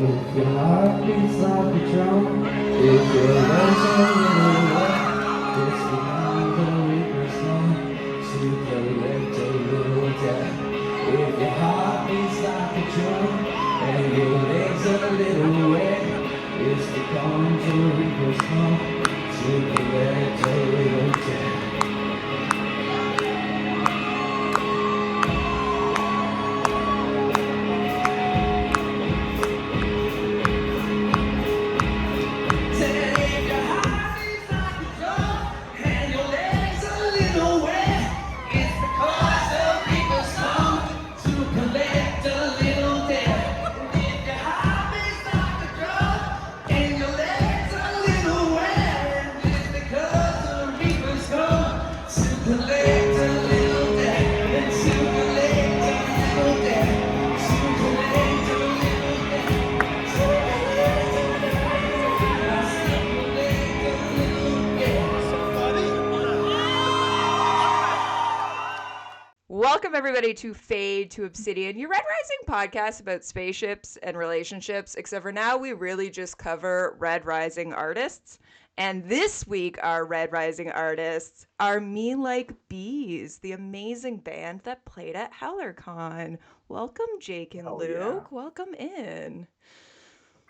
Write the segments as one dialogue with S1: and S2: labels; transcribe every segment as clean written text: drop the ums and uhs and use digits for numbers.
S1: If your heart beats like a drum, if your legs are a little wet, it's because the reaper's come to collect a little debt. If your heart beats like a drum and your legs are a little wet, it's because the reaper's come to collect a little debt.
S2: Welcome, everybody, to Fade to Obsidian, your Red Rising podcast about spaceships and relationships, except for now we really just cover Red Rising artists. And this week, our Red Rising artists are Me Like Bees, the amazing band that played at HowlerCon. Welcome, Jake and Luke.
S1: Yeah.
S2: Welcome in.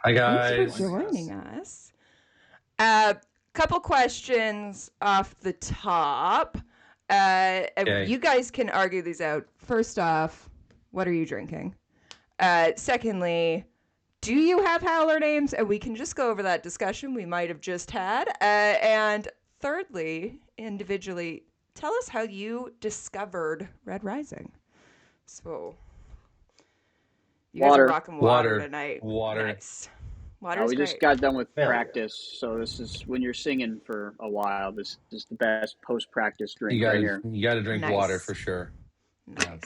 S3: Hi, guys.
S2: Thanks for joining us. Couple questions off the top.
S3: Okay.
S2: You guys can argue these out. First off, what are you drinking? Secondly, do you have howler names? And we can just go over that discussion we might have just had. And thirdly, individually, tell us how you discovered Red Rising. So, you guys are rocking water tonight.
S3: Water.
S2: Nice. Water's
S4: we
S2: great.
S4: just got done with
S1: Hell yeah.
S4: practice, so this is when you're singing for a while. This is the best post-practice drink
S3: You
S4: right
S3: gotta,
S4: here.
S3: you gotta drink
S2: Nice.
S3: water for sure.
S2: Nice.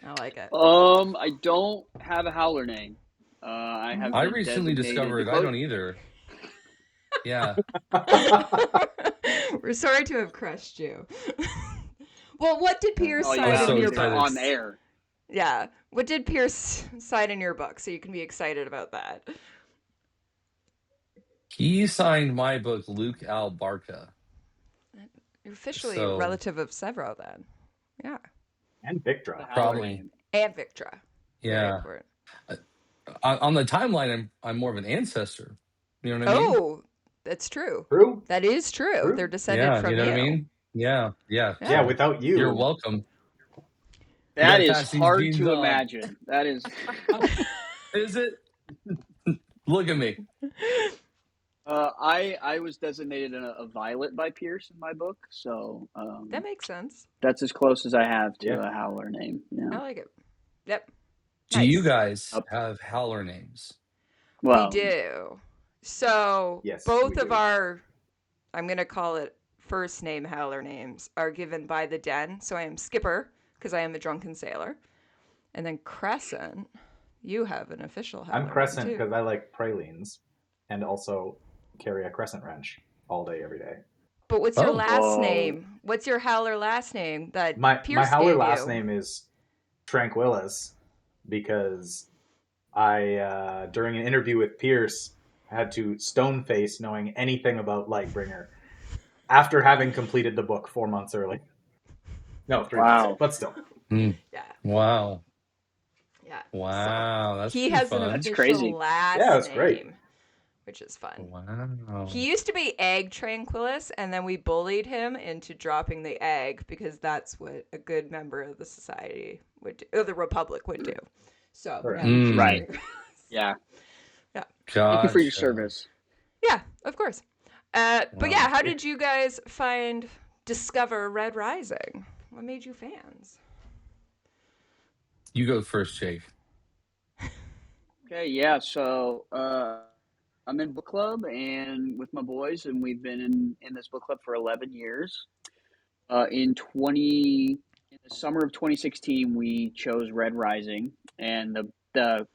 S2: I like it.
S4: I don't have a howler name. I have.
S3: I
S4: been
S3: recently
S4: designated
S3: discovered
S4: the
S3: I don't either. Yeah.
S2: We're sorry to have crushed you. Well, what did Pierce
S4: Oh, you
S2: sign
S3: was
S4: have
S2: in
S3: so
S2: your
S4: it
S3: excited.
S2: books?
S4: on air.
S2: Yeah. What did Pierce sign in your book? So you can be excited about that.
S3: He signed my book, Luke Albarca.
S2: You're officially
S3: So-
S2: a relative of Sevro then. Yeah.
S1: And
S4: The
S1: Victra.
S4: howler
S3: Probably.
S4: name.
S2: And Victra. Very
S3: Yeah.
S2: important.
S3: On the timeline, I'm more of an ancestor. You know what I mean?
S2: Oh, that's true.
S1: True?
S2: That is true.
S1: True.
S2: They're descended
S3: Yeah,
S2: from
S3: you know what I mean? Yeah.
S1: Yeah, without you.
S3: You're welcome.
S4: That
S3: gotta
S4: is
S3: pass these
S4: hard
S3: genes
S4: to
S3: on.
S4: imagine. That is.
S3: Is it? Look at me.
S4: I was designated a violet by Pierce in my book, so
S2: That makes sense.
S4: that's as close as I have to
S1: Yeah.
S4: a howler name.
S2: I
S4: Yeah.
S2: like it. Yep.
S3: Do you
S2: Nice.
S3: guys have howler names?
S4: Well,
S2: We do. So
S1: Yes,
S2: both
S1: we
S2: of
S1: do.
S2: our, I'm going to call it first name howler names, are given by the Den. So I am Skipper, because I am a drunken sailor. And then Crescent, you have an official howler
S1: I'm Crescent
S2: name, too.
S1: because I like pralines and also carry a crescent wrench all day, every day.
S2: But what's your
S3: Oh.
S2: last
S4: Whoa.
S2: name? What's your howler last name that
S1: My
S2: Pierce
S1: howler
S2: gave
S1: last
S2: you?
S1: name is Tranquillus because I, during an interview with Pierce, had to stone face knowing anything about Lightbringer after having completed the book 4 months early. No, 3
S4: Wow.
S1: months, but still.
S2: Yeah.
S3: Wow.
S2: Yeah.
S3: Wow. That's
S2: He
S3: pretty
S2: has
S3: fun.
S2: an
S4: That's
S2: official
S4: crazy.
S2: last
S1: Yeah, it's
S2: name,
S1: great.
S2: which is fun.
S3: Wow.
S2: He used to be Egg Tranquillus, and then we bullied him into dropping the egg because that's what a good member of the society would do, or the Republic would do. So,
S1: Right.
S2: now he's just
S4: Right.
S2: Tranquillus.
S4: Yeah.
S3: Gotcha.
S4: Thank you for your service.
S2: Yeah, of course. But
S3: Wow.
S2: yeah, how did you guys discover Red Rising? What made you fans?
S3: You go first, Jake.
S4: Okay, yeah. So I'm in book club and with my boys, and we've been in this book club for 11 years. In the summer of 2016, we chose Red Rising, and the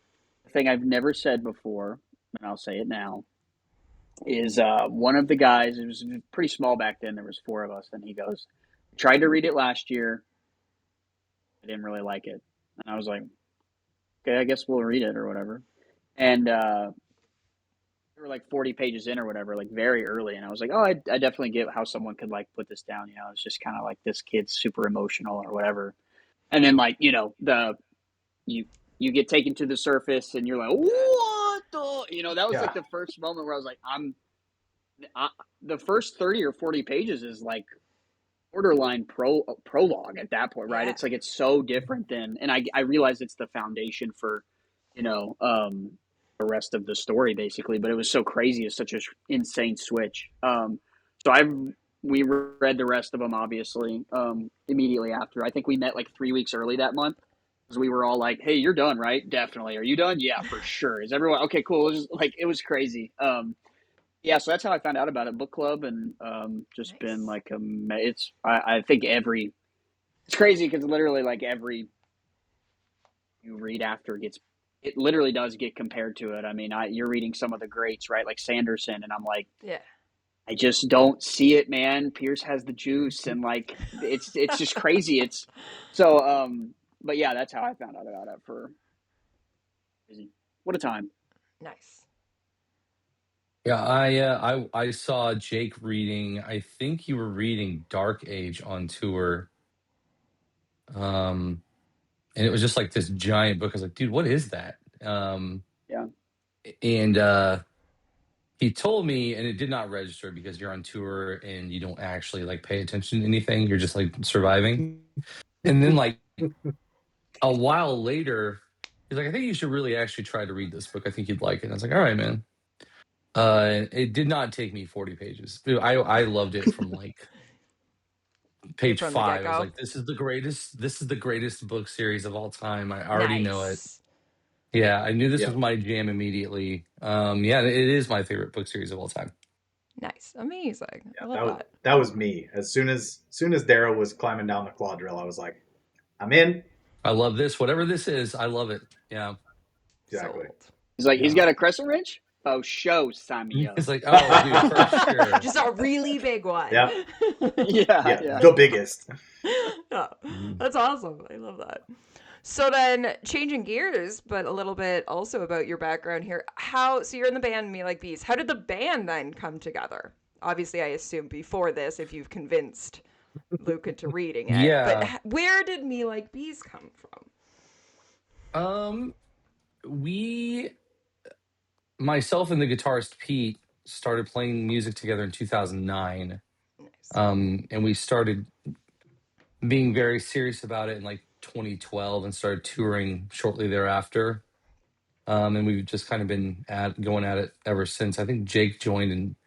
S4: thing I've never said before, and I'll say it now, is one of the guys. It was pretty small back then. There was 4 of us, and he goes, "Tried to read it last year. I didn't really like it," and I was like, "Okay, I guess we'll read it or whatever." and we were like 40 pages in or whatever, like very early, and I was like, oh, I definitely get how someone could like put this down. It's just kind of like this kid's super emotional or whatever, and then like you you get taken to the surface, and you're like, what the, that was like the first moment where I was like, the first 30 or 40 pages is like borderline prologue at that point, right?
S2: Yeah.
S4: It's like it's so different than, and I realize it's the foundation for, the rest of the story basically. But it was so crazy, it's such an insane switch. So we read the rest of them obviously immediately after. I think we met like 3 weeks early that month because we were all like, "Hey, you're done, right? Definitely. Are you done? Yeah, for sure. Is everyone okay? Cool." It was crazy. Yeah, so that's how I found out about it. Book club, and just
S2: Nice.
S4: been like I think it's crazy because literally like every you read after it literally does get compared to it. I mean, you're reading some of the greats, right? Like Sanderson, and I'm like,
S2: Yeah.
S4: I just don't see it, man. Pierce has the juice, and like it's just crazy. It's so but yeah, that's how I found out about it. For what a time.
S2: Nice.
S3: Yeah, I saw Jake reading. I think you were reading Dark Age on tour, and it was just like this giant book. I was like, dude, what is that?
S4: Yeah.
S3: And he told me, and it did not register because you're on tour and you don't actually like pay attention to anything. You're just like surviving. And then like a while later, he's like, I think you should really actually try to read this book. I think you'd like it. And I was like, all right, man. It did not take me 40 pages. I loved it from like page
S2: From the
S3: 5. I was
S2: get-go.
S3: like, this is the greatest book series of all time. I already know it.
S2: Nice.
S3: Yeah, I knew this
S5: Yeah.
S3: was my jam immediately. Yeah, it is my favorite book series of all time.
S2: Nice. Amazing. I
S5: Yeah,
S2: love that.
S5: that was me. As soon as Daryl was climbing down the quadrille, I was like, I'm in.
S3: I love this. Whatever this is, I love it. Yeah.
S5: Exactly.
S2: Sold.
S4: He's like, he's
S3: Yeah.
S4: got a crescent wrench. Oh, show sign me up.
S3: It's like, oh, dude, for sure.
S2: Just a really big one.
S5: Yeah.
S4: Yeah.
S5: Yeah, the biggest.
S2: Yeah,
S3: Mhm.
S2: that's awesome. I love that. So then, changing gears, but a little bit also about your background here. So you're in the band Me Like Bees. How did the band then come together? Obviously, I assume before this, if you've convinced Luke into reading it.
S3: Yeah.
S2: But where did Me Like Bees come from?
S3: We, myself and the guitarist Pete, started playing music together in 2009.
S2: Nice.
S3: And we started being very serious about it in like 2012 and started touring shortly thereafter. And we've just kind of been going at it ever since. I think Jake joined in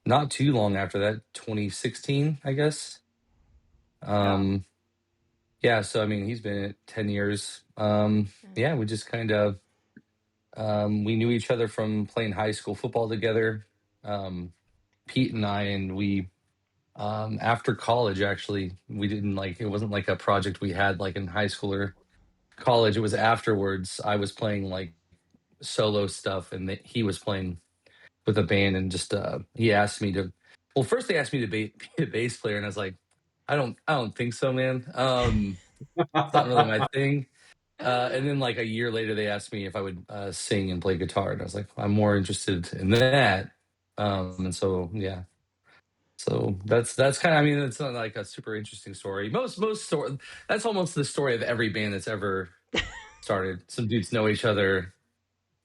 S3: not too long after that, 2016, I guess. Yeah, so I mean, he's been at 10 years. Yeah, we just kind of we knew each other from playing high school football together. Pete and I, and we after college, actually, we didn't like, it wasn't like a project we had like in high school or college. It was afterwards. I was playing like solo stuff, and he was playing with a band, and just he asked me to. Well, first they asked me to be a bass player, and I was like, I don't think so, man. It's not really my thing. And then like a year later, they asked me if I would sing and play guitar, and I was like, I'm more interested in that. And so yeah, so that's kind of, I mean, it's not like a super interesting story. Most story, that's almost the story of every band that's ever started. Some dudes know each other,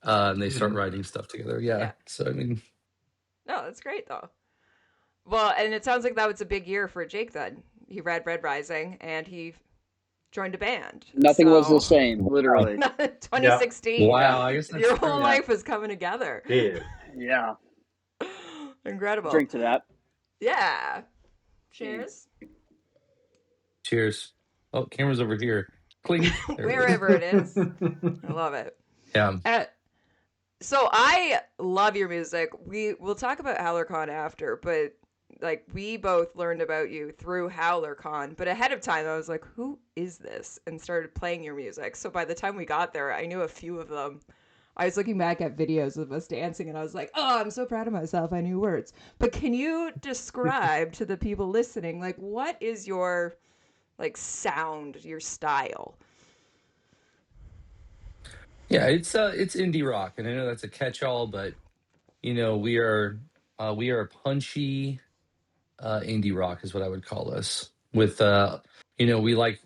S3: and they start writing stuff together. Yeah. So I mean,
S2: No, that's great though. Well, and it sounds like that was a big year for Jake then. He read Red Rising and he joined a band.
S4: Nothing was the same, literally.
S2: 2016.
S3: wow, I guess that's
S2: Your
S3: true.
S2: whole life was coming together.
S5: Yeah.
S4: Yeah.
S2: Incredible.
S4: Drink to that.
S2: Yeah. Cheers.
S3: Cheers. Oh, camera's over here. Clink. There it is.
S2: Wherever it is. I love it.
S3: Yeah.
S2: So I love your music. We'll talk about HowlerCon after, but like we both learned about you through HowlerCon. But ahead of time, I was like, "Who is this?" and started playing your music. So by the time we got there, I knew a few of them. I was looking back at videos of us dancing, and I was like, "Oh, I'm so proud of myself. I knew words." But can you describe to the people listening, like, what is your like sound, your style?
S3: Yeah, it's indie rock, and I know that's a catch-all, but we are punchy indie rock is what I would call us. With we like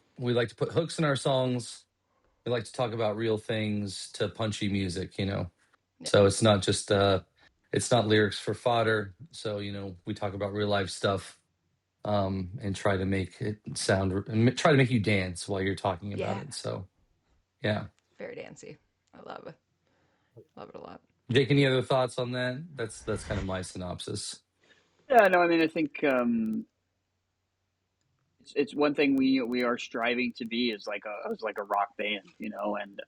S3: to put hooks in our songs. We like to talk about real things to punchy music.
S2: Yeah.
S3: So it's not just it's not lyrics for fodder. So we talk about real life stuff, and try to make it try to make you dance while you're talking about
S2: Yeah.
S3: it. So yeah.
S2: Very dancey. I love it. Love it a lot.
S3: Jake, any other thoughts on that? That's kind of my synopsis.
S4: Yeah, no, I mean, I think it's one thing we are striving to be is like a rock band, and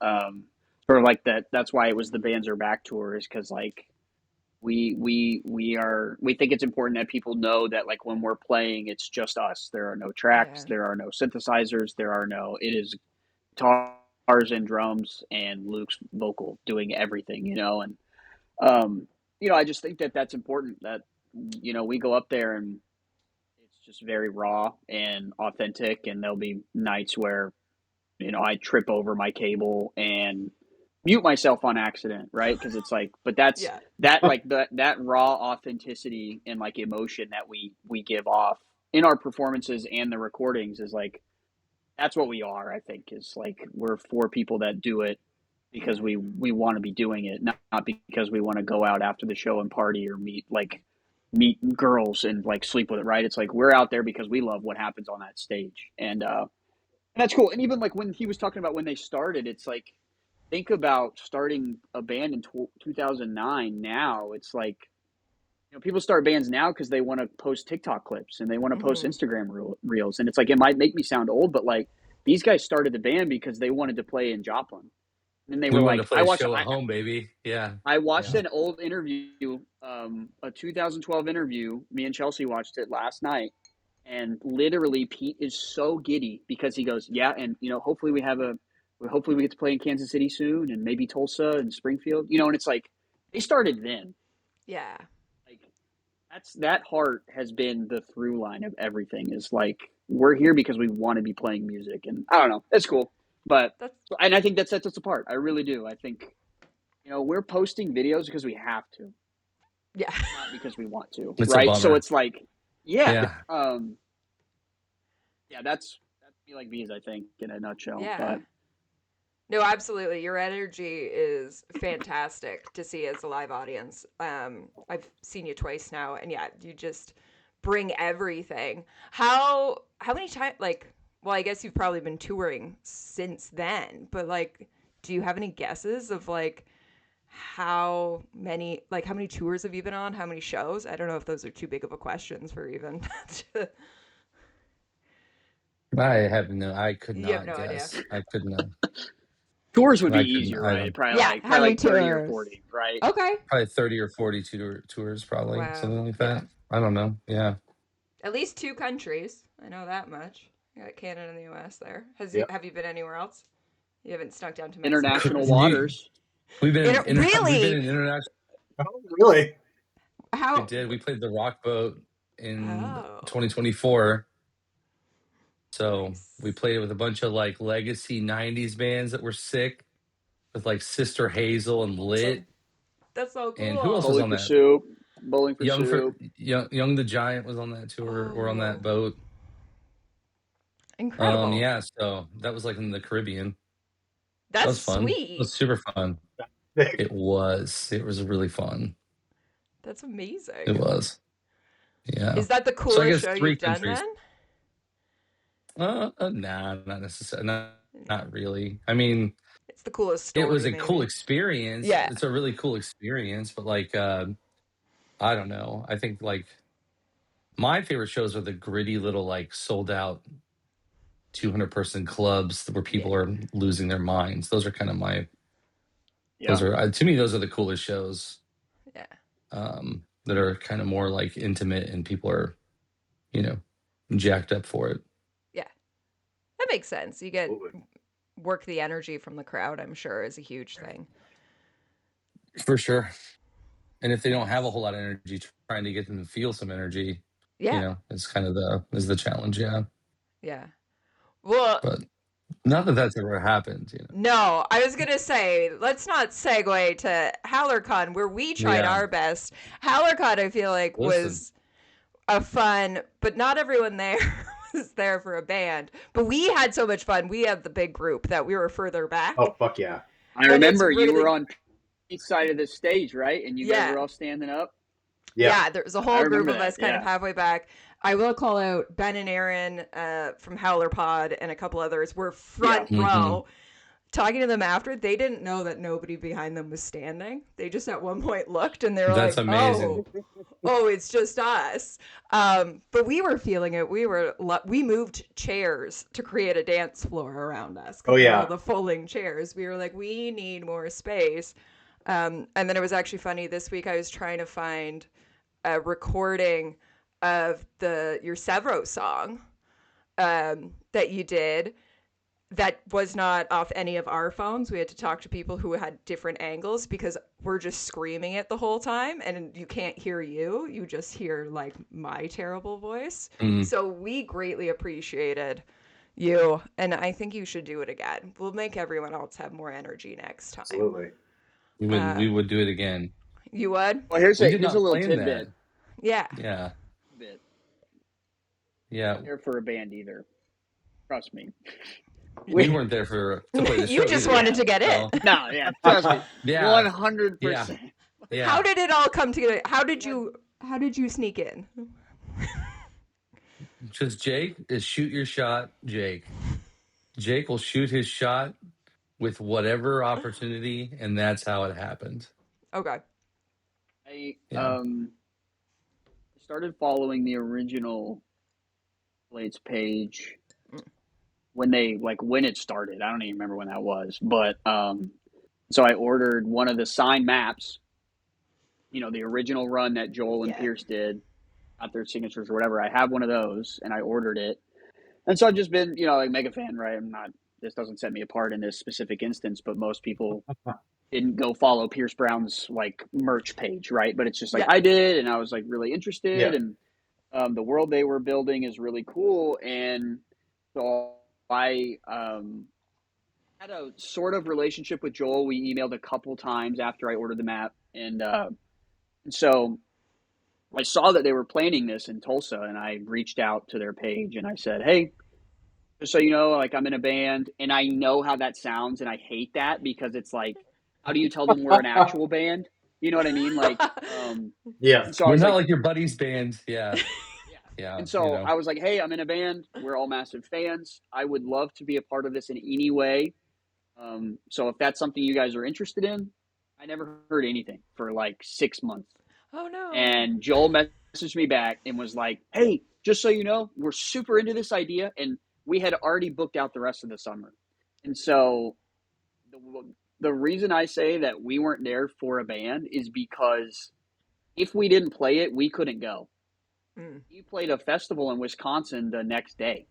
S4: sort of like that. That's why it was the Bands Are Back tour, is because like we think it's important that people know that like when we're playing, it's just us. There are no tracks,
S2: Yeah.
S4: there are no synthesizers, it is guitars and drums and Luke's vocal doing everything, and I just think that that's important that we go up there and it's just very raw and authentic, and there'll be nights where I trip over my cable and mute myself on accident, right? Because it's like, but that's
S2: Yeah.
S4: that like that raw authenticity and like emotion that we give off in our performances and the recordings is like that's what we are. I think is like we're four people that do it because
S2: Yeah.
S4: we want to be doing it, not because we want to go out after the show and party or meet girls and like sleep with it, right? It's like we're out there because we love what happens on that stage, and that's cool. And even like when he was talking about when they started, it's like think about starting a band in 2009. Now it's like people start bands now because they want to post TikTok clips and they want to post
S2: Mm-hmm.
S4: Instagram reels, and it's like it might make me sound old, but like these guys started the band because they wanted to play in Joplin, and then they
S3: We
S4: were
S3: wanted to
S4: like,
S3: play a show at home, baby. Yeah.
S4: I watched
S3: Yeah.
S4: an old interview, a 2012 interview. Me and Chelsea watched it last night, and literally Pete is so giddy because he goes, "Yeah, and hopefully we get to play in Kansas City soon, and maybe Tulsa and Springfield, and it's like they started then.
S2: Yeah.
S4: Like that heart has been the through line of everything. Is like we're here because we want to be playing music, and I don't know, it's cool, but
S2: That's
S4: and I think that sets us apart. I really do. I think we're posting videos because we have to,
S2: yeah.
S4: not because we want to,
S3: It's a
S4: right? So
S3: bummer.
S4: it's like, yeah,
S3: Yeah.
S4: yeah, that's me like bees, I think, in a nutshell.
S2: Yeah.
S4: But
S2: No, absolutely. Your energy is fantastic to see as a live audience. I've seen you twice now, and yeah, you just bring everything. How many times? Like, well, I guess you've probably been touring since then, but like, do you have any guesses of like how many tours have you been on? How many shows? I don't know if those are too big of a questions for even.
S3: I could
S2: You have
S3: not
S2: no idea.
S3: guess. I could not.
S4: tours would be
S3: I couldn't.
S4: easier,
S3: I
S4: right?
S3: don't.
S4: Probably
S2: Yeah.
S4: like
S2: How
S4: probably
S2: many
S4: like 30 or
S2: tours?
S4: 40, right?
S2: Okay.
S3: Probably 30 or 40 tours, probably
S2: Wow.
S3: something like
S2: Yeah.
S3: that. I don't know. Yeah.
S2: At least two countries. I know that much. You got Canada and the U.S. there.
S5: Yep.
S2: Have you been anywhere else? You haven't snuck down to Mexico or
S4: International
S2: anything?
S3: You,
S4: waters.
S3: we've been we've been
S2: Really?
S3: in international.
S5: Oh, really?
S3: We
S2: How?
S3: did. We played the Rock Boat in
S2: Oh,
S3: 2024. So we
S2: nice.
S3: played it with a bunch of like legacy 90s bands that were sick, with like Sister Hazel and Lit.
S2: That's so
S3: And who else
S2: cool.
S3: was
S4: Bowling
S3: on
S4: for
S3: that?
S4: soup. Bowling for soup.
S3: Young the Giant was on that tour or on that
S2: Oh,
S3: boat.
S2: incredible.
S3: Yeah, so that was like in the Caribbean. That
S2: That's
S3: was fun. It was
S2: sweet.
S3: super fun.
S5: Big.
S3: It was. It was really fun.
S2: That's
S3: It
S2: amazing.
S3: was. Yeah.
S2: Is that the
S3: So I
S2: coolest
S3: guess
S2: show
S3: three
S2: you've done
S3: countries.
S2: then?
S3: Nah, not necessarily. Not really. I mean,
S2: It's the coolest
S3: it was
S2: story,
S3: a cool
S2: maybe.
S3: experience.
S2: Yeah.
S3: It's a really cool experience, but like I don't know. I think like my favorite shows are the gritty little like sold out 200-person clubs where
S2: Yeah.
S3: people are losing their minds. Those are kind of
S4: Yeah.
S3: to me those are the coolest shows.
S2: Yeah.
S3: That are kind of more like intimate and people are, jacked up for it.
S2: Yeah. That makes sense. You get
S5: Absolutely.
S2: work the energy from the crowd, I'm sure, is a huge thing.
S3: For sure. And if they don't have a whole lot of energy, trying to get them to feel some energy,
S2: Yeah.
S3: it's kind of the challenge. Yeah.
S2: Yeah. Well,
S3: But Not that that's ever happened,
S2: No, I was gonna say, let's not segue to HowlerCon, where we tried
S3: Yeah.
S2: our best. HowlerCon, I feel like,
S3: Listen.
S2: was a fun, but not everyone there was there for a band. But we had so much fun. We had the big group that we were further back.
S5: Oh fuck yeah!
S4: I remember you were on each side of the stage, right? And you guys were all standing up.
S2: Yeah, there was a whole group of
S4: that,
S2: us kind of halfway back. I will call out Ben and Aaron from HowlerPod and a couple others were front row. Talking to them after, they didn't know that nobody behind them was standing. They just at one point looked and they were
S3: That's
S2: like,
S3: amazing.
S2: oh, it's just us. But we were feeling it. We moved chairs to create a dance floor around us.
S5: Oh yeah,
S2: all the folding chairs. We were like, we need more space. And then it was actually funny. This week I was trying to find a recording of your Sevro song that you did. That was not off any of our phones. We had to talk to people who had different angles because we're just screaming it the whole time and you can't hear you. You just hear like my terrible voice. So we greatly appreciated you. And I think you should do it again. We'll make everyone else have more energy next time.
S5: Absolutely.
S3: We would do it again.
S2: You would?
S4: Well, here's a little tidbit.
S2: Yeah.
S3: Yeah.
S4: Yeah. Not there for a band either. Trust me.
S3: We weren't there to play the show.
S2: You just wanted to get in.
S4: No, yeah, trust me. 100%.
S3: Yeah.
S2: How did it all come together? How did you sneak in?
S3: Just Jake is shoot your shot, Jake. Jake will shoot his shot with whatever opportunity, and that's how it happened.
S2: Okay.
S4: I started following the original Blade's page when it started. I don't even remember when that was, but so I ordered one of the signed maps, the original run that Joel and Pierce did, got their signatures or whatever. I have one of those and I ordered it. And so I've just been, mega fan, right? This doesn't set me apart in this specific instance, but most people didn't go follow Pierce Brown's merch page, right? But it's just I did, and I was really interested, and the world they were building is really cool. And so I had a sort of relationship with Joel. We emailed a couple times after I ordered the map, and so I saw that they were planning this in Tulsa, and I reached out to their page and I said, "Hey, just so you know, I'm in a band, and I know how that sounds, and I hate that because it's how do you tell them we're an actual band? You know what I mean?
S5: yeah.
S3: So we're not like your buddy's band, yeah." Yeah.
S4: And so I was like, "Hey, I'm in a band. We're all massive fans. I would love to be a part of this in any way. So if that's something you guys are interested in," I never heard anything for 6 months.
S2: Oh no.
S4: And Joel messaged me back and was like, "Hey, just so you know, we're super into this idea." And we had already booked out the rest of the summer. And so the reason I say that we weren't there for a band is because if we didn't play it, we couldn't go. We played a festival in Wisconsin the next day.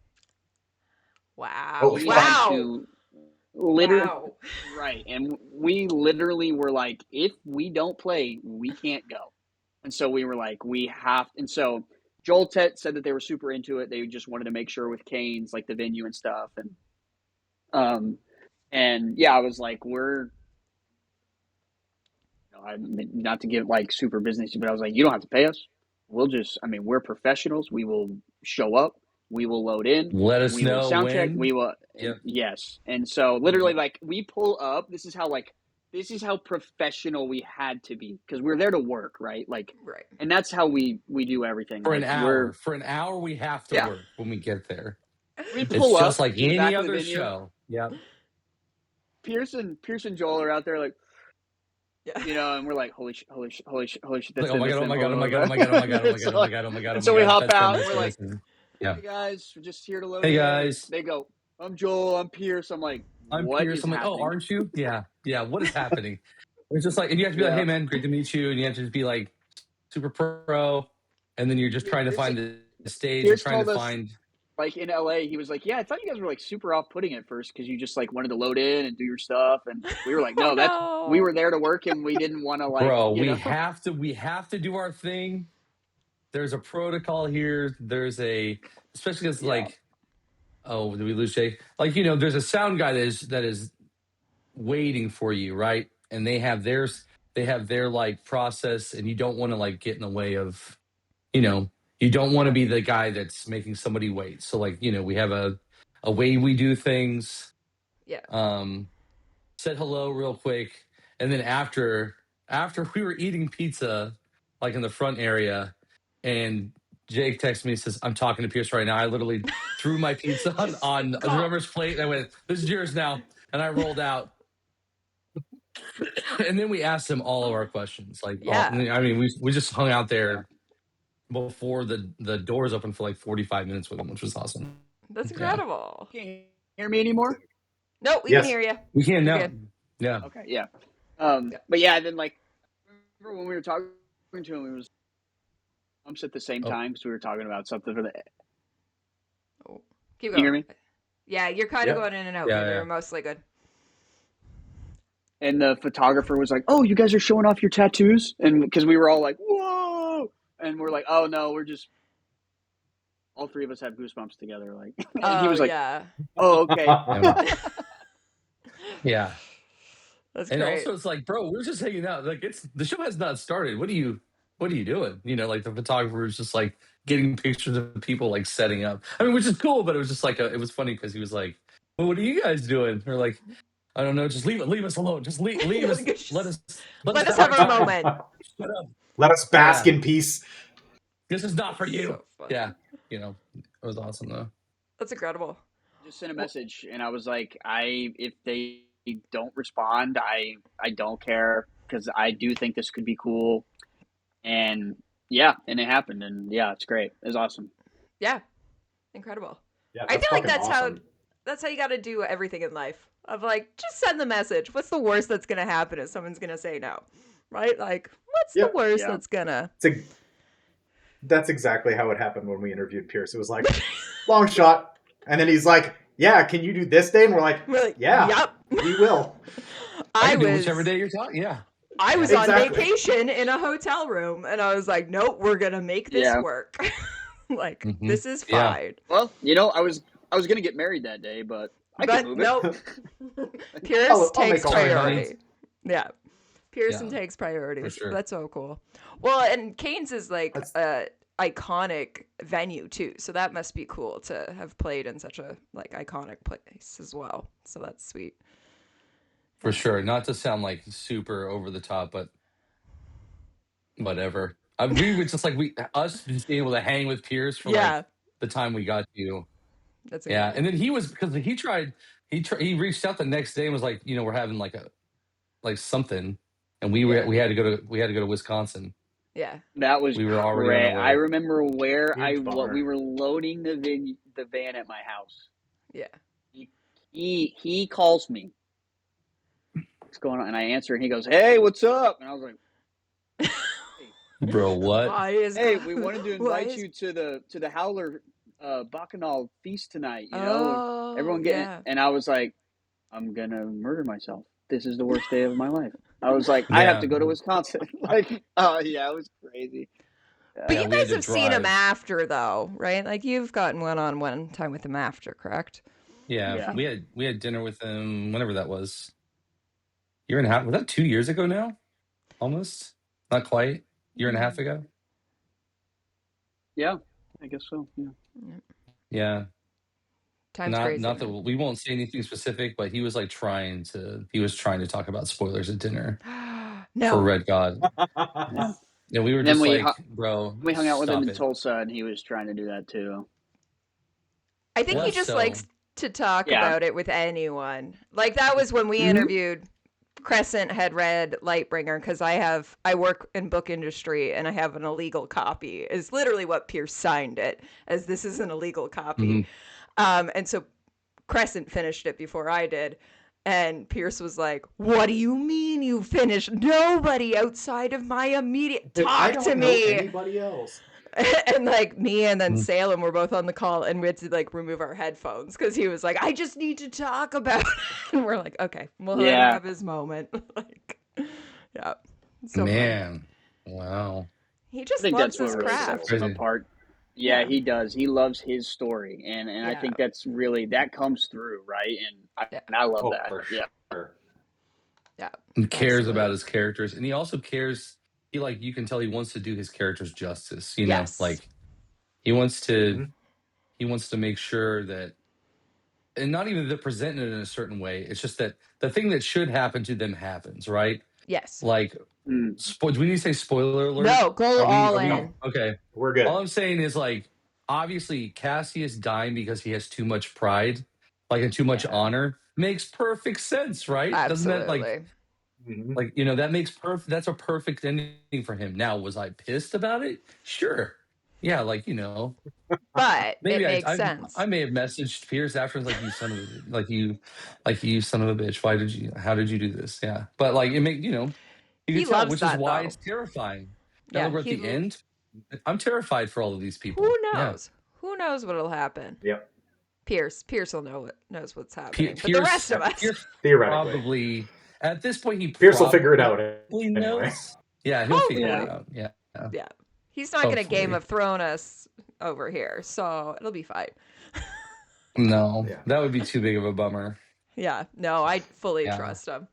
S2: Wow.
S4: Literally, right. And we literally were like, if we don't play, we can't go. And so we were like, we have. And so Joel said that they were super into it. They just wanted to make sure with Canes, the venue and stuff. And yeah, I was like, not to get super businessy, but I was like, you don't have to pay us. We're professionals. We will show up. We will load in.
S3: Let us
S4: we
S3: know
S4: will sound
S3: when.
S4: check. We will. Yep. Yes. And so literally we pull up. This is how professional we had to be because we're there to work, right?
S2: Right.
S4: And that's how we do everything.
S3: For an hour. For an hour, we have to work when we get there.
S4: We pull
S3: it's
S4: up
S3: just like any other show. Yep.
S4: Pierce and Joel are out there and we're like, holy shit, that's
S3: oh my god.
S4: And so we hop out and we're like,
S3: yeah.
S4: "Hey guys, we're just here to load
S3: Hey
S4: in."
S3: guys.
S4: They go, "I'm Joel, I'm Pierce." I'm like,
S3: I'm
S4: what
S3: Pierce.
S4: is
S3: I'm like,
S4: happening?
S3: "Oh, aren't you?" Yeah. What is happening? It's just and you have to be like, "Hey man, great to meet you," and you have to just be super pro, and then you're just trying to find the stage and trying to find.
S4: In LA, he was like, "Yeah, I thought you guys were super off-putting at first because you just wanted to load in and do your stuff." And we were like, "No, we were there to work and we didn't want to
S3: Bro, we have to do our thing. There's a protocol here. There's especially because Oh, did we lose Jay? Like, there's a sound guy that is waiting for you, right? And they have their like process, and you don't want to like get in the way of, you know, you don't want to be the guy that's making somebody wait. So like, we have a way we do things.
S2: Yeah.
S3: Said hello real quick, and then after we were eating pizza, like in the front area, and Jake texted me and says, "I'm talking to Pierce right now." I literally threw my pizza on the drummer's plate, and I went, "This is yours now," and I rolled out. And then we asked him all of our questions. Like,
S2: Yeah.
S3: I mean, we just hung out there before the doors opened for like 45 minutes with him, which was awesome.
S2: That's
S3: Yeah.
S2: incredible.
S4: Can't hear me anymore?
S2: No, we
S5: Yes.
S2: can hear you.
S3: We can
S2: You're
S3: now.
S2: good.
S3: Yeah.
S4: Okay, yeah. But yeah, then like, remember when we were talking to him, it was at the same time because we were talking about something for the.
S2: Oh, keep
S4: Can you
S2: going.
S4: hear me?
S2: Yeah, you're kind of
S5: Yeah.
S2: going in and out,
S3: Yeah,
S2: but
S3: yeah.
S2: you're mostly good.
S4: And the photographer was like, "Oh, you guys are showing off your tattoos," and because we were all like, "Whoa!" and we're like, "Oh no, we're just." All three of us have goosebumps together, like, and he was like,
S2: yeah.
S4: "Oh, okay."
S3: Yeah.
S2: That's
S3: And
S2: great.
S3: also, it's like, bro, we're just hanging out. Like, the show has not started. What are you doing? Like the photographer is just like getting pictures of people like setting up. I mean, which is cool, but it was just like it was funny because he was like, "Well, what are you guys doing?" We're like, "I don't know. Just leave us alone. Just leave us. Let us
S2: have
S3: have
S2: our
S3: our time.
S2: moment.
S3: Shut up.
S5: Let us bask
S3: Yeah.
S5: in peace.
S3: This is not for you."
S2: So funny.
S3: Yeah. It was awesome though.
S2: That's incredible.
S4: Just sent a message, and I was like, if they don't respond, I don't care because I do think this could be cool, and yeah, and it happened, and yeah, it's great. It was awesome.
S2: Yeah. Incredible.
S5: Yeah,
S2: I
S5: that's
S2: feel like
S5: fucking
S2: that's
S5: awesome.
S2: how you got to do everything in life. Of like, just send the message. What's the worst that's gonna happen if someone's gonna say no, right? Like, what's the
S5: Yep.
S2: worst
S4: Yeah.
S2: that's gonna?
S5: That's exactly how it happened when we interviewed Pierce. It was like, long shot. And then he's like, "Yeah, can you do this day?" And we're like, "Yeah,
S2: Yep.
S5: we will."
S3: I can do whichever day you're talking. Yeah.
S2: I was
S5: Exactly.
S2: on vacation in a hotel room, and I was like, "Nope, we're gonna make this
S4: Yeah.
S2: work. Like,
S3: Mhm.
S2: this is
S3: Yeah.
S2: fine."
S4: Well, I was gonna get married that day, but I
S2: But
S4: can move
S2: nope.
S4: it.
S2: Pierce
S5: I'll
S2: takes
S5: make all
S3: Sorry,
S5: right,
S3: honey.
S2: priority. Yeah. Pearson
S3: Yeah,
S2: takes priority.
S3: for sure.
S2: That's so cool. Well, and Canes is like
S5: That's-
S2: iconic venue too, so that must be cool to have played in such a like iconic place as well. So that's sweet.
S3: For sure. Not to sound like super over the top, but whatever. We would just like us just being able to hang with Pierce for
S2: Yeah.
S3: like the time we got to.
S2: That's
S3: Yeah.
S2: incredible.
S3: And then he reached out the next day and was like, we're having like something, and we had to go to Wisconsin.
S2: Yeah.
S4: That was
S3: We were already on
S4: great.
S3: our
S4: I
S3: way.
S4: remember where
S5: Huge bummer.
S4: we were loading the van at my house.
S2: Yeah.
S4: He calls me. What's going on? And I answer, and he goes, "Hey, what's up?" And I was like,
S3: Bro, what?
S4: "Hey, we wanted to invite you to the Howler Bacchanal feast tonight.
S2: Oh,
S4: everyone getting."
S2: yeah.
S4: And I was like, "I'm gonna murder myself. This is the worst day of my life." I was like,
S3: Yeah.
S4: "I have to go to Wisconsin." Like, oh yeah, it was crazy.
S2: But
S3: Yeah,
S2: you
S3: we had
S2: guys
S3: to
S2: have seen him
S3: drive.
S2: after, though, right? Like you've gotten one-on-one time with him after, correct?
S3: Yeah. We had dinner with him whenever that was. Year and a half. Was that 2 years ago now? Almost? Not quite. Year and a half ago?
S4: Yeah, I guess so. Yeah.
S3: Yeah.
S2: Time's crazy.
S3: Not that we won't say anything specific, but he was like trying to talk about spoilers at dinner
S2: No.
S3: for Red God.
S4: Yeah.
S3: Yeah, we were
S4: And then
S3: just
S4: we
S3: like, bro,
S4: We hung out with him
S3: stop
S4: in
S3: it.
S4: Tulsa, and he was trying to do that too.
S2: I think he
S3: Less
S2: just
S3: so.
S2: likes to talk
S4: Yeah.
S2: about it with anyone. Like that was when we interviewed Crescent had read Lightbringer because I work in book industry and I have an illegal copy is literally what Pierce signed it as this is an illegal copy. And so Crescent finished it before I did. And Pierce was like, "What do you mean you finished? Nobody outside of my immediate
S5: I
S2: talk
S5: don't
S2: to
S5: know
S2: me."
S5: anybody else.
S2: And like me and then Salem were both on the call and we had to like remove our headphones because he was like, "I just need to talk about it." And we're like, "Okay, we'll let him have his moment." Like, so
S3: Man. Wow.
S2: he
S4: I
S2: just
S4: think
S2: loves
S4: that's what
S2: his
S4: really
S2: craft.
S4: sets him apart. Yeah,
S2: Yeah.
S4: he does. He loves his story, and I
S2: Yeah.
S4: think that's really that comes through, right?
S2: Yeah.
S4: And I love
S5: Oh,
S4: that.
S5: for
S4: Yeah.
S5: sure.
S2: Yeah.
S3: He cares about
S2: Absolutely.
S3: his characters, and he also cares. He like you can tell he wants to do his characters justice. You know,
S2: Yes.
S3: like he wants to
S5: Mhm.
S3: he wants to make sure that, and not even that they're presented in a certain way. It's just that the thing that should happen to them happens, right?
S2: Yes.
S3: Like,
S4: Mm.
S3: do we need to say spoiler alert?
S2: No, go all
S3: Are we
S2: in.
S3: okay?
S5: We're good.
S3: All I'm saying is like, obviously Cassius dying because he has too much pride, like, and too much
S2: Yeah.
S3: honor makes perfect sense, right? Doesn't that
S2: Absolutely.
S5: Mhm.
S3: like you know that makes perfect? That's a perfect ending for him. Now, was I pissed about it? Sure, yeah, like you know,
S2: But it
S3: maybe
S2: makes
S3: I
S2: sense.
S3: may have messaged Pierce afterwards like, you son of a, like you son of a bitch. Why did you? How did you do this? Yeah, but like it make you know you
S2: He
S3: can tell,
S2: loves
S3: which is
S2: that
S3: why
S2: though.
S3: it's terrifying. Now that
S2: Yeah.
S3: we're at the end, I'm terrified for all of these
S2: Who
S3: people. Yeah.
S2: knows? Who knows what'll happen?
S5: Yep.
S2: Pierce will knows what's happening. But the
S3: Pierce,
S2: rest of us.
S3: Pierce
S5: Theoretically,
S3: probably at this point he
S5: Pierce will figure it out
S3: probably
S5: anyway.
S3: knows. Yeah, he'll figure
S4: Yeah.
S3: it
S2: Hopefully.
S3: out. Yeah,
S2: Yeah. He's not gonna Game
S3: hopefully.
S2: of Thrones us over here, so it'll be fine.
S3: No,
S5: Yeah.
S3: that would be too big of a bummer.
S2: Yeah. No, I fully
S3: Yeah.
S2: trust him.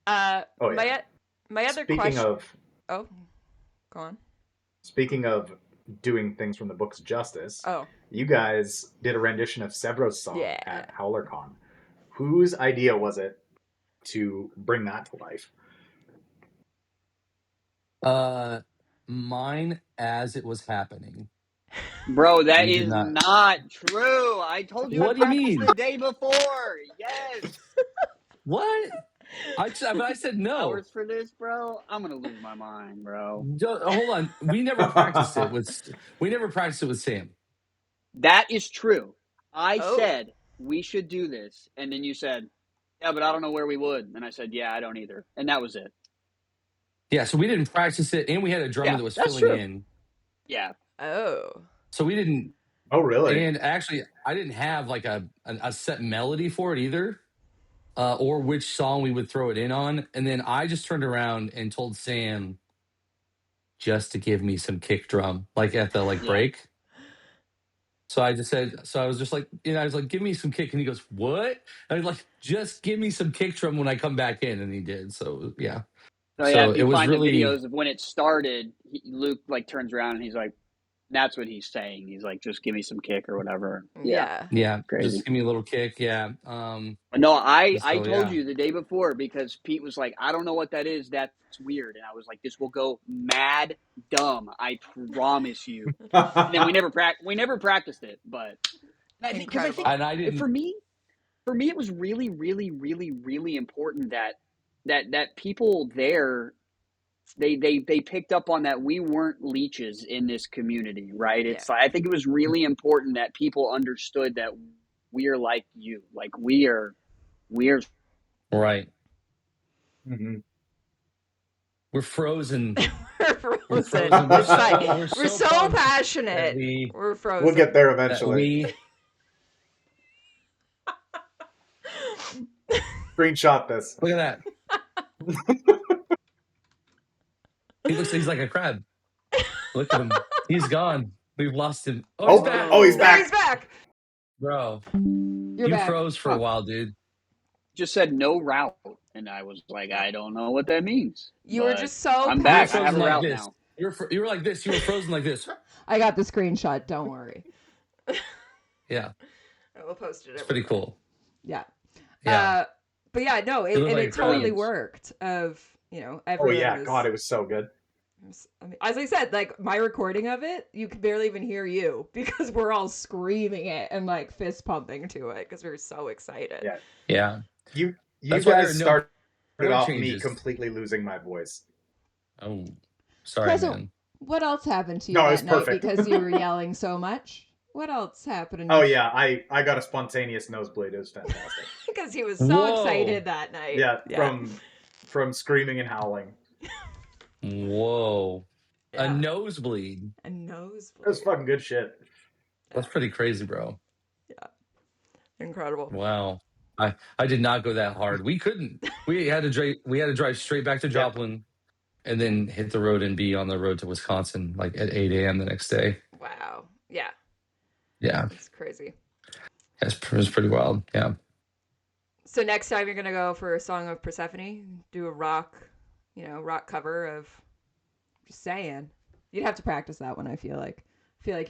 S5: Oh yeah.
S2: My other
S5: Speaking
S2: question.
S5: of
S2: Oh, go on.
S5: speaking of doing things from the book's justice,
S2: Oh,
S5: you guys did a rendition of Sevro's song
S2: yeah.
S5: at HowlerCon. Whose idea was it to bring that to life?
S3: Mine as it was happening.
S4: Bro, that
S3: We did
S4: is
S3: not.
S4: not true. I told you I
S3: What do you
S4: practiced
S3: mean?
S4: the day before. Yes.
S3: What? But I said no.
S4: Hours for this, bro. I'm gonna lose my mind, bro.
S3: Hold on. We never practiced it with Sam.
S4: That is true. I
S2: Oh.
S4: said we should do this, and then you said, "Yeah, but I don't know where we would." And I said, "Yeah, I don't either." And that was it.
S3: Yeah, so we didn't practice it, and we had a drummer
S4: Yeah,
S3: that was
S4: that's
S3: filling
S4: true.
S3: in.
S4: Yeah.
S2: Oh.
S3: So we didn't.
S5: Oh really?
S3: And actually, I didn't have like a set melody for it either, or which song we would throw it in on. And then I just turned around and told Sam just to give me some kick drum, like at the
S4: Yeah.
S3: break. So I just said, so I was just like, I was like, give me some kick. And he goes, what? And I was like, just give me some kick drum when I come back in. And he did. So yeah.
S4: So yeah,
S3: So
S4: if
S3: it
S4: you
S3: was
S4: find the
S3: really,
S4: videos of when it started, Luke like turns around and he's like, "That's what he's saying." He's like, "Just give me some kick or whatever." Yeah.
S2: Yeah.
S4: Crazy.
S3: just give me a little kick. Yeah.
S4: No, I
S3: So,
S4: told
S3: yeah.
S4: you the day before because Pete was like, "I don't know what that is. That's weird." And I was like, "This will go mad dumb. I promise you." And then we never practiced it, but because I think
S3: And I didn't.
S4: for me it was really, really, really, really important that people there they picked up on that we weren't leeches in this community, right?
S2: Yeah.
S4: It's like, I think it was really important that people understood that we are like you, like we are
S3: Right.
S5: Mm-hmm.
S3: We're frozen.
S2: We're frozen.
S3: frozen.
S2: We're
S3: We're
S2: so
S3: pumped
S2: passionate.
S3: that
S2: We're frozen.
S5: We'll get there
S3: that
S5: eventually.
S3: we
S5: Screenshot this.
S3: look at that. He's like a crab. Look at him. He's gone. We've lost him. Oh, he's back.
S5: Oh, he's
S2: No,
S5: back.
S2: he's back.
S3: Bro,
S2: You're
S3: you
S2: back.
S3: froze for a while, dude.
S4: just said no route, and I was like, I don't know what that means.
S2: You were
S4: but
S2: just so
S4: I'm
S3: You were
S4: back. I
S2: passionate.
S4: have a
S3: frozen like
S4: route
S3: this.
S4: now.
S3: You were like this. You were frozen like this.
S2: I got the screenshot. Don't worry.
S3: Yeah,
S2: We'll post it.
S3: it's pretty
S2: everywhere.
S3: cool.
S2: Yeah.
S3: Yeah.
S2: But yeah, no,
S3: looked like
S2: it
S3: a
S2: totally
S3: crab.
S2: worked. Of
S5: Oh
S2: everyone.
S5: yeah,
S2: was,
S5: God, it was so good.
S2: I mean, as I said, like my recording of it, you could barely even hear you because we're all screaming it and like fist pumping to it because we were so excited.
S5: Yeah.
S3: Yeah.
S5: You
S3: That's why there
S5: guys
S3: are no
S5: started
S3: chord
S5: off me
S3: changes.
S5: completely losing my voice.
S3: Oh, sorry,
S2: Present-
S3: man.
S2: What else happened to you
S5: No, it
S2: that
S5: was
S2: night
S5: perfect.
S2: because you were yelling so much? What else happened?
S5: Oh yeah, I got a spontaneous nosebleed. It was fantastic.
S2: Because he was so
S3: Whoa.
S2: excited that night.
S5: Yeah, from screaming and howling.
S3: Whoa.
S2: Yeah.
S3: A nosebleed.
S2: A nosebleed.
S5: It was fucking good shit.
S3: That's pretty crazy, bro.
S2: Incredible.
S3: Wow. I did not go that hard. We couldn't. We had to drive straight back to Joplin and then hit the road and be on the road to Wisconsin like at 8 a.m. the next day.
S2: Wow. Yeah.
S3: Yeah,
S2: That's crazy.
S3: it was pretty wild. Yeah.
S2: So next time you're gonna go for a song of Persephone, do a rock, rock cover of. Just saying, you'd have to practice that one. I feel like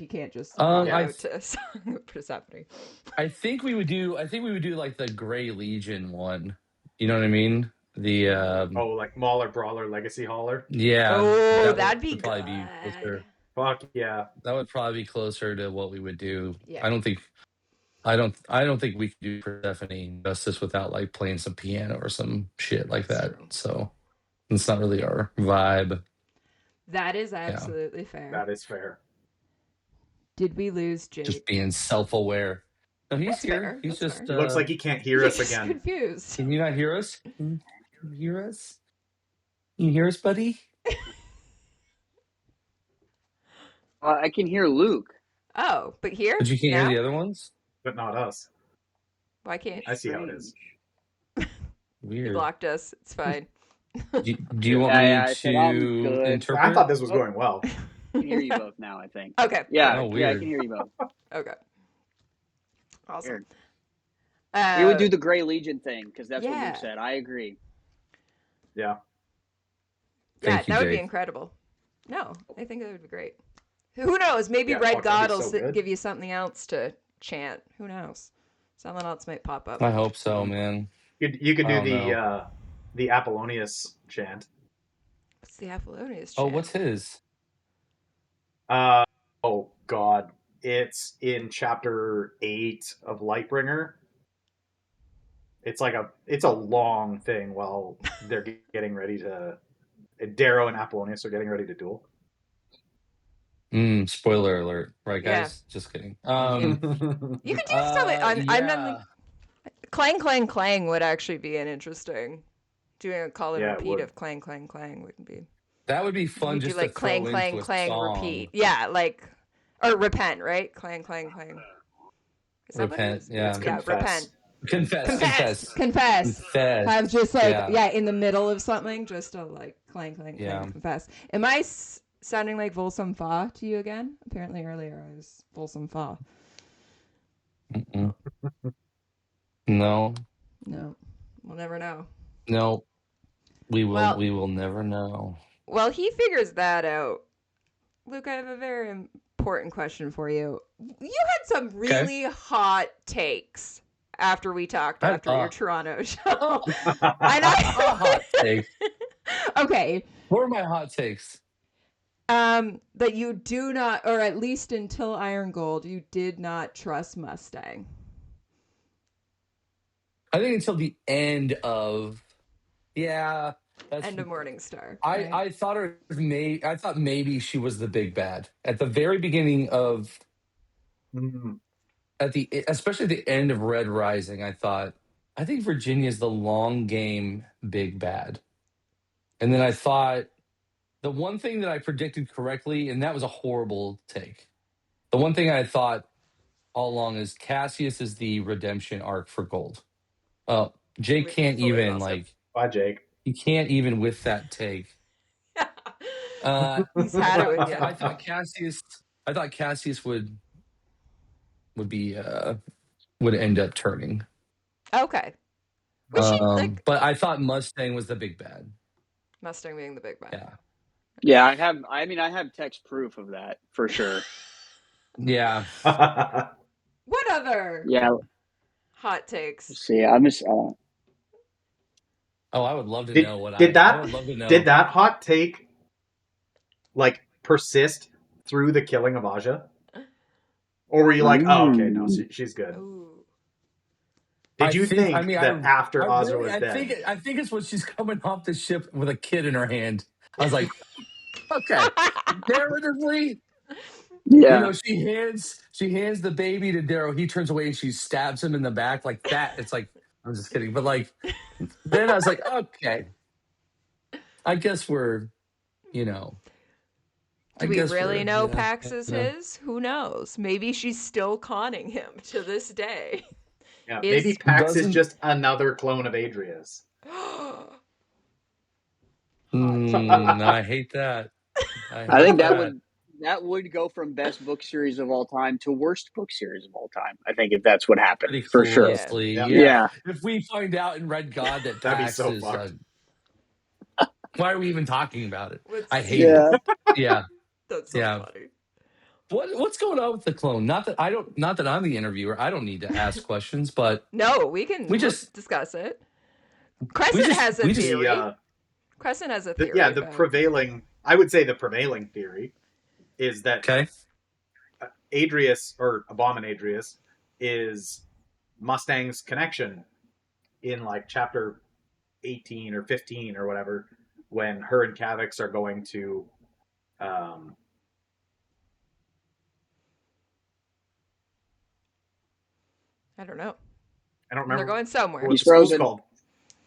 S2: you can't just rock
S4: Yeah.
S2: out to a song of Persephone.
S3: I think we would do like the Gray Legion one. You know what I mean? The
S5: Oh, like Mauler, Brawler, Legacy Hauler.
S3: yeah,
S2: Oh,
S3: that
S2: that'd
S3: would
S2: be
S3: probably
S2: good.
S3: be closer.
S5: Fuck yeah.
S3: That would probably be closer to what we would do.
S2: Yeah.
S3: I don't think we could do Persephone justice without like playing some piano or some shit like
S2: That's
S3: that.
S2: true.
S3: So it's not really our vibe.
S2: That is absolutely fair.
S5: That is fair.
S2: Did we lose Jake?
S3: Just being self-aware. No, he's
S2: That's
S3: here.
S2: fair.
S3: He's
S2: That's
S3: just
S5: He looks like he can't hear
S2: He's
S5: us
S2: just
S5: again.
S2: confused.
S3: Can you not hear us? Can you hear us? Can you hear us, buddy?
S4: I can hear Luke.
S2: Oh, but here?
S3: But you can't
S2: now?
S3: hear the other ones?
S5: But not us.
S2: Why can't
S5: I see how it is.
S2: you
S3: Weird.
S2: blocked us? It's fine.
S3: Do you want me
S4: I said I'm
S3: to
S4: good.
S3: interpret?
S5: I thought this was going well.
S4: I can hear you both now, I think.
S2: Okay.
S4: Yeah,
S3: Oh,
S4: yeah, I
S3: weird.
S4: can hear you both.
S2: Okay. Awesome.
S4: Weird. We would do the Gray Legion thing because that's what Luke said. I agree.
S5: Yeah.
S3: Thank you,
S2: that would be
S3: Jake.
S2: incredible. No, I think that would be great. Who knows? Maybe
S5: Yeah,
S2: Red
S5: fuck, that'd
S2: God
S5: be
S2: will
S5: so good.
S2: give you something else to chant. Who knows? Something else might pop up.
S3: I hope so, man.
S5: You could
S3: I
S5: do
S3: don't
S5: the Apollonius chant.
S2: What's the Apollonius chant?
S3: Oh, what's his?
S5: Oh God. It's in chapter 8 of Lightbringer. It's a long thing while they're getting ready to Darrow and Apollonius are getting ready to duel.
S3: Spoiler alert, right,
S2: Yeah.
S3: guys? Just kidding.
S2: You could do something. I'm not Clang Clang Clang would actually be an interesting. Doing a call and
S5: Yeah, it
S2: repeat
S5: would.
S2: of Clang Clang Clang would be.
S3: That would be fun
S2: You do
S3: just
S2: like
S3: to
S2: clang
S3: throw
S2: clang
S3: into a
S2: clang
S3: song.
S2: repeat. Yeah, like or repent, right? Clang clang clang. Is that what it
S3: Repent,
S2: is?
S3: yeah.
S5: It's
S2: Yeah,
S5: confess.
S2: repent. Confess.
S3: Confess.
S2: Have just like in the middle of something, just to like clang clang
S3: Yeah.
S2: clang. Confess. Am I sounding like Volsum Fa to you again? Apparently earlier I was Volsum Fa.
S3: Mm-mm. No.
S2: No, we'll never know.
S3: No. We will.
S2: Well-
S3: we will never know.
S2: Well, he figures that out. Luke, I have a very important question for you. You had some really hot takes after we talked after your Toronto show. And
S3: hot take.
S2: Okay.
S3: What are my hot takes?
S2: That you do not, or at least until Iron Gold, you did not trust Mustang.
S3: I think until the end of, yeah, that's
S2: End of Morningstar.
S3: I thought it was I thought maybe she was the big bad at the very beginning of, especially the end of Red Rising. I think Virginia's the long game big bad, and then I thought the one thing that I predicted correctly, and that was a horrible take. The one thing I thought all along is Cassius is the redemption arc for Gold. Jake can't even
S5: Bye, Jake.
S3: He can't even with that take.
S2: He's had it with you.
S3: I thought Cassius would end up turning.
S2: Okay.
S3: But I thought Mustang was the big bad.
S2: Mustang being the big bad.
S3: Yeah.
S4: Yeah, I have text proof of that for sure.
S3: Yeah.
S2: What other hot takes?
S4: Let's see, I'm just.
S3: I would love to know what
S5: did
S3: I would love to know.
S5: Did that hot take persist through the killing of Aja? Or were you like, oh, okay, no, she's good?
S2: Ooh.
S5: Did you think that after Aja was dead?
S3: I think it's when she's coming off the ship with a kid in her hand. I was like, okay, narratively.
S4: Yeah.
S3: She hands the baby to Darrow. He turns away and she stabs him in the back like that. It's like, I'm just kidding. But then I was like, okay, I guess we're,
S2: Do we really know Pax is his? Who knows? Maybe she's still conning him to this day.
S5: Yeah, maybe Pax is just another clone of Adria's.
S3: I hate that.
S4: I think that that would go from best book series of all time to worst book series of all time. I think if that's what happened,
S3: Pretty
S4: for
S3: cool,
S4: sure.
S3: honestly.
S5: Yeah.
S3: Yeah. If we find out in Red God that
S5: That'd be
S3: Pax
S5: so
S3: is,
S5: fucked.
S3: why are we even talking about it?
S2: What's-
S3: I hate it.
S4: Yeah.
S3: Yeah,
S2: That's so
S3: yeah.
S2: funny.
S3: What's going on with the clone? Not that I'm the interviewer. I don't need to ask questions, but
S2: No, we'll
S3: just
S2: discuss it. Crescent has a
S3: we just
S2: theory. Crescent has a theory.
S5: The prevailing, I would say the prevailing theory is that
S3: okay.
S5: Adrius, or Abominadrius, is Mustang's connection in like chapter 18 or 15 or whatever, when her and Kavix are going to
S2: I don't know.
S5: I don't
S2: They're
S5: remember
S2: going somewhere.
S5: what
S4: He's
S5: the school's
S4: frozen.
S5: called.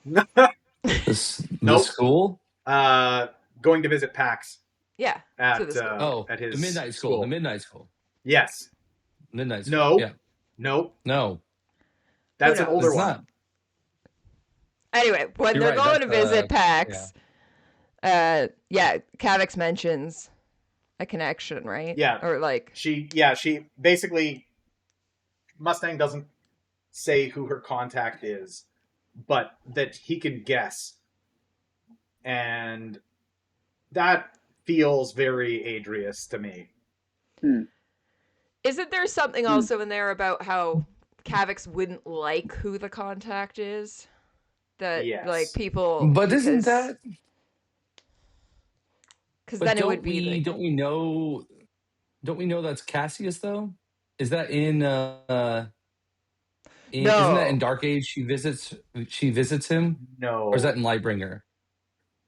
S3: The
S5: Nope.
S3: school.
S5: Going to visit Pax
S2: Yeah.
S5: at
S2: to the school.
S5: at his
S3: the midnight school. The midnight school.
S5: Yes.
S3: Midnight school.
S5: No.
S3: Yeah.
S5: No.
S2: Who
S5: That's an
S2: knows?
S5: older
S3: It's
S5: one.
S3: not.
S2: Anyway, when
S3: You're
S2: they're
S3: right,
S2: going to
S3: that's,
S2: visit Pax, Kavix mentions a connection, right?
S5: Yeah.
S2: Or like
S5: She basically, Mustang doesn't say who her contact is, but that he can guess. And that feels very Adrius to me.
S2: Isn't there something also in there about how Kavix wouldn't like who the contact is? That
S5: Yes.
S2: like people
S3: But isn't that?
S2: Because
S3: But
S2: then it would be
S3: don't we know that's Cassius though? Is that in isn't that in
S2: No.
S3: Dark Age she visits him?
S5: No.
S3: Or is that in Lightbringer?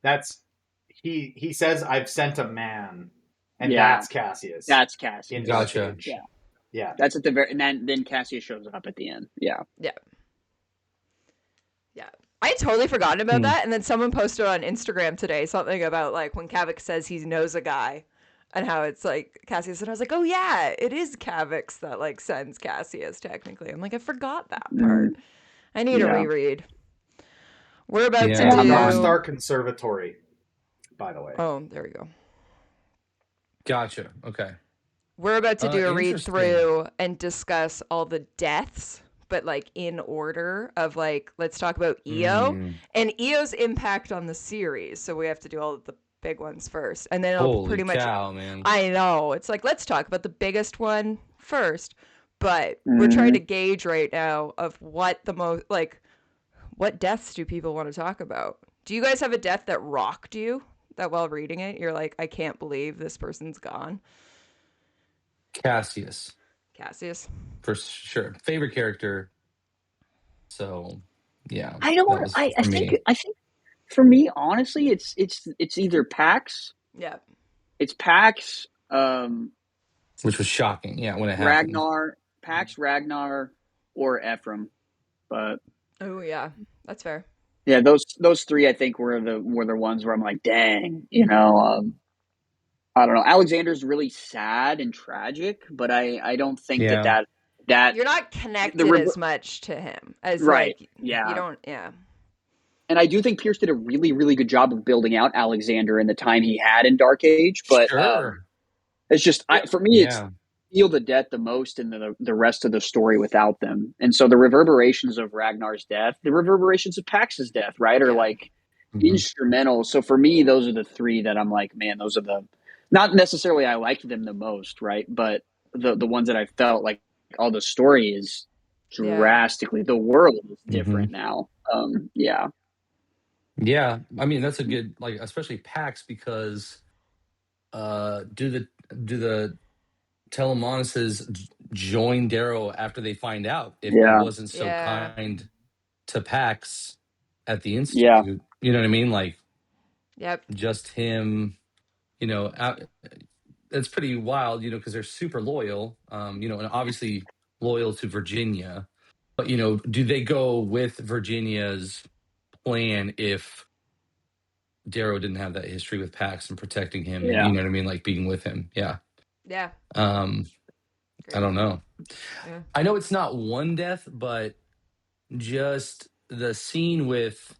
S5: That's he says, "I've sent a man," and
S4: Yeah.
S5: that's Cassius.
S4: That's Cassius.
S5: in
S3: Gotcha.
S5: Dark Age.
S4: Yeah.
S5: Yeah.
S4: That's at the very, and then Cassius shows up at the end. Yeah.
S2: Yeah. I had totally forgotten about that, and then someone posted on Instagram today something about like when Kavix says he knows a guy, and how it's like Cassius, and I was like, oh yeah, it is Kavix that like sends Cassius technically. I'm like, I forgot that part. I need to reread. We're about to do
S5: North Star Conservatory, by the way.
S2: Oh, there we go.
S3: Gotcha. Okay.
S2: We're about to do a read
S3: interesting.
S2: through and discuss all the deaths, but like in order of like, let's talk about EO and EO's impact on the series. So we have to do all of the big ones first, and then it'll
S3: Holy
S2: pretty much.
S3: cow, man.
S2: I know, it's like, let's talk about the biggest one first, but we're trying to gauge right now of what the most like, what deaths do people want to talk about? Do you guys have a death that rocked you? That while reading it, you're like, I can't believe this person's gone.
S3: Cassius. For sure. Favorite character. So, yeah.
S4: I don't. I think for me, honestly, it's either Pax.
S2: Yeah.
S4: It's Pax.
S3: Which was shocking. Yeah, when it
S4: happened.
S3: happened.
S4: Pax, Ragnar, or Ephraim. But
S2: oh yeah, that's fair.
S4: Yeah, those three I think were the ones where I'm like, dang, you know. I don't know. Alexander's really sad and tragic, but I don't think that
S2: you're not connected as much to him as
S4: right.
S2: Like,
S4: yeah.
S2: You don't. Yeah.
S4: And I do think Pierce did a really, really good job of building out Alexander in the time he had in Dark Age. But it's just for me, it's feel the death the most in the rest of the story without them. And so the reverberations of Ragnar's death, the reverberations of Pax's death, right, are like instrumental. So for me, those are the three that I'm like, man, those are the not necessarily I liked them the most, right? But the ones that I felt like all the story is drastically the world is different now. Yeah.
S3: Yeah. I mean, that's a good, like, especially Pax, because do the Telemonises join Darrow after they find out if he wasn't so kind to Pax at the Institute?
S4: Yeah.
S3: You know what I mean? Like,
S2: just
S3: him, you know, it's pretty wild, you know, because they're super loyal, you know, and obviously loyal to Virginia. But, you know, do they go with Virginia's plan if Darrow didn't have that history with Pax and protecting him, and you know what I mean, like being with him? Yeah. I don't know. I know it's not one death, but just the scene with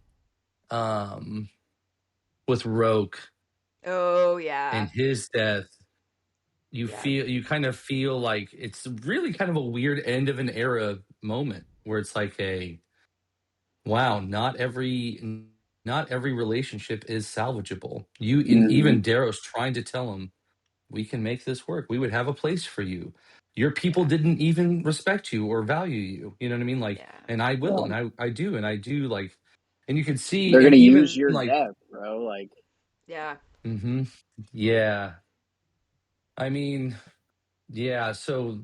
S3: Roke.
S2: Oh yeah.
S3: And his death. you kind of feel like it's really kind of a weird end of an era moment where it's like wow, not every relationship is salvageable. Even Darrow's trying to tell him, we can make this work. We would have a place for you. Your people didn't even respect you or value you. You know what I mean? Like, and I will, and I do, and I do, like, and you can see,
S4: They're
S3: and
S4: gonna
S3: even
S4: use your
S3: like,
S4: death, bro. Like,
S3: yeah. I mean, yeah. So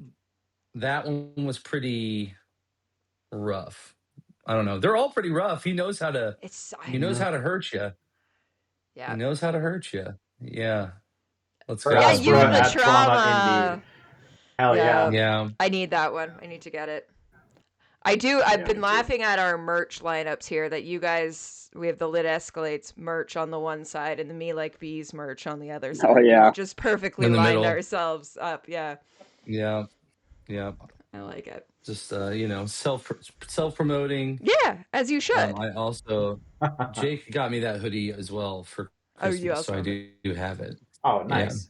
S3: that one was pretty rough. I don't know. They're all pretty rough. He knows how to. He knows how to hurt you. He knows how to hurt you. Yeah. Let's
S5: For
S3: go.
S2: You have
S5: Aspera
S2: the
S5: at Trauma
S2: trauma.
S5: Indeed. Hell yeah.
S3: Yeah.
S2: I need that one. I need to get it. I do. I've been laughing at our merch lineups here that you guys, we have the Lit Escalates merch on the one side and the Me Like Bees merch on the other side.
S4: oh yeah,
S2: We've just perfectly
S3: In the
S2: lined
S3: middle.
S2: ourselves up. Yeah.
S3: Yeah. Yeah.
S2: I like it.
S3: Just self promoting.
S2: Yeah, as you should.
S3: I also Jake got me that hoodie as well for Christmas,
S2: you also
S3: so I
S2: have
S3: do have it.
S5: Oh, nice.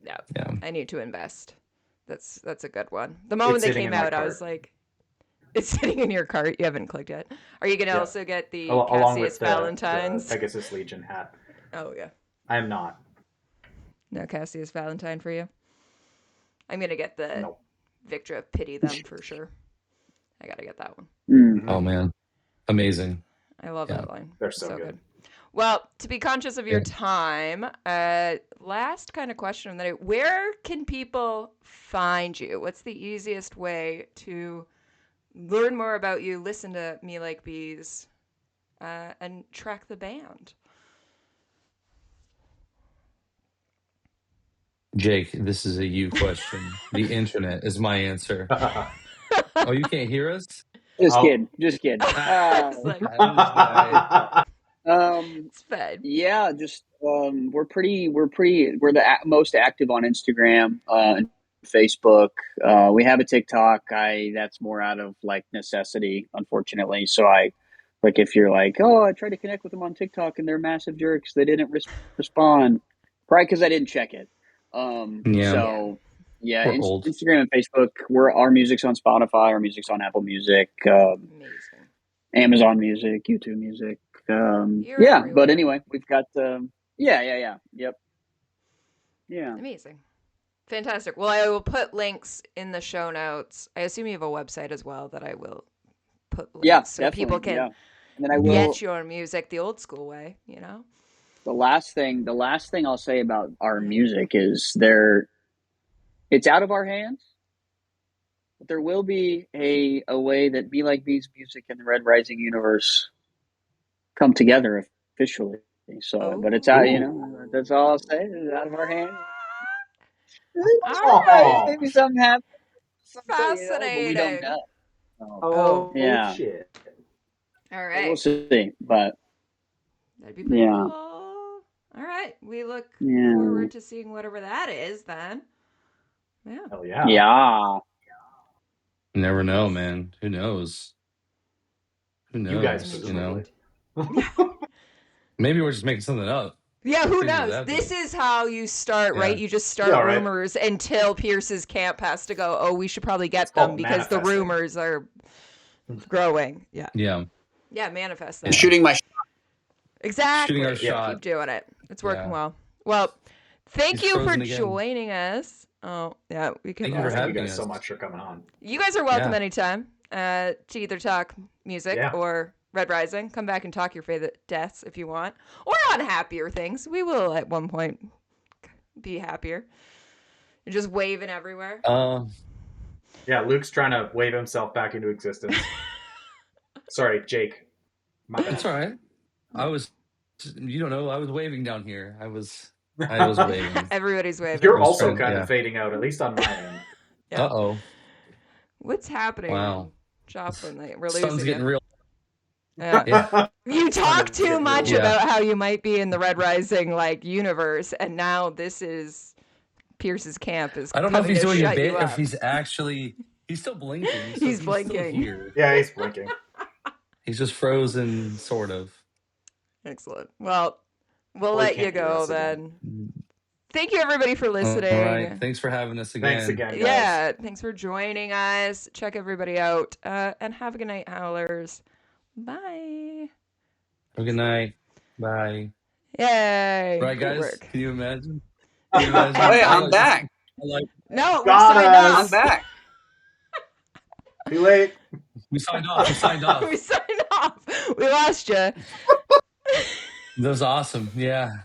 S2: Yeah.
S3: Yeah.
S2: I need to invest. That's a good one. The moment they came out, I was like, it's sitting in your cart. You haven't clicked yet. Are you gonna also get the
S5: along with
S2: Cassius Valentine's?
S5: the Pegasus Legion hat?
S2: Oh yeah.
S5: I am not.
S2: No Cassius Valentine for you. I'm gonna get the
S5: Nope.
S2: Victra Pity Them for sure. I gotta get that one.
S5: Mm-hmm.
S3: Oh man, amazing!
S2: I love that line.
S5: They're so good.
S2: Well, to be conscious of your time, last kind of question of the night: where can people find you? What's the easiest way to learn more about you, listen to Me Like Bees, and track the band?
S3: Jake, this is a you question. The internet is my answer. Oh, you can't hear us?
S4: Just kidding. Just kidding.
S2: It's fine.
S4: Yeah, just we're the most active on Instagram and Facebook. We have a TikTok. That's more out of like necessity, unfortunately. So like if you're like, oh, I tried to connect with them on TikTok and they're massive jerks, they didn't respond, probably because I didn't check it. So yeah, Instagram and Facebook. Our music's on Spotify. Our music's on Apple Music, Amazon Music, YouTube Music. But anyway, we've got yep. Yeah.
S2: Amazing. Fantastic. Well, I will put links in the show notes. I assume you have a website as well that I will put links so people can
S4: and then I will
S2: get your music the old school way, you know?
S4: The last thing I'll say about our music is it's out of our hands. But there will be a way that Be Like Bees music and the Red Rising universe come together officially. So, but it's out, that's all I'll say. It's out of our hands. Maybe something happens.
S2: Fascinating.
S4: But we don't know.
S5: Shit.
S2: All right.
S4: We'll see, but
S2: that'd be pretty cool. All right. We look forward to seeing whatever that is then. Yeah.
S5: Hell yeah.
S4: Yeah.
S3: You never know, man. Who knows?
S5: You guys,
S3: maybe we're just making something up.
S2: Yeah, who knows? This is how you start, right? You just start rumors until Pierce's camp has to go, oh, we should probably get them because the rumors are growing. Yeah.
S3: Yeah.
S2: Yeah, manifest that.
S4: And shooting my shot.
S2: Exactly.
S3: Shooting our shot.
S2: Keep doing it. It's working well. Well, thank you for joining us. Oh, yeah, we can.
S5: Thank you guys so much for coming on.
S2: You guys are welcome anytime to either talk music or Red Rising. Come back and talk your favorite deaths if you want, or on happier things. We will at one point be happier. You're just waving everywhere.
S5: Yeah, Luke's trying to wave himself back into existence. Sorry, Jake.
S3: That's all right. I was waving down here. I was waving.
S2: Everybody's waving.
S5: You're also kind of fading out, at least on my end.
S3: Uh-oh.
S2: What's happening?
S3: Wow.
S2: Joplin, we're
S3: losing
S2: losing
S3: getting
S2: it.
S3: real.
S2: You talk too much about how you might be in the Red Rising universe, and now this is Pierce's camp is.
S3: I don't know if he's doing a bit,
S2: if
S3: he's still blinking.
S2: He's blinking.
S3: Still here.
S5: Yeah, he's blinking.
S3: He's just frozen, sort of.
S2: Excellent. Well, we'll let you go then. Thank you, everybody, for listening.
S3: All right. Thanks for having us again.
S5: Thanks again, guys.
S2: Yeah, thanks for joining us. Check everybody out. And have a good night, Howlers. Bye.
S3: Have a good night. Bye.
S2: Yay.
S3: Right,
S2: Great
S3: guys?
S2: work.
S3: Can you imagine? Can you imagine?
S6: Wait,
S3: I
S6: I'm
S3: like-
S6: back.
S3: I like
S2: No, we
S5: Got
S2: signed
S5: us.
S6: I'm
S2: off.
S6: back.
S5: Too late.
S3: we signed off. We signed off.
S2: We signed off. We lost you.
S3: That was awesome. Yeah.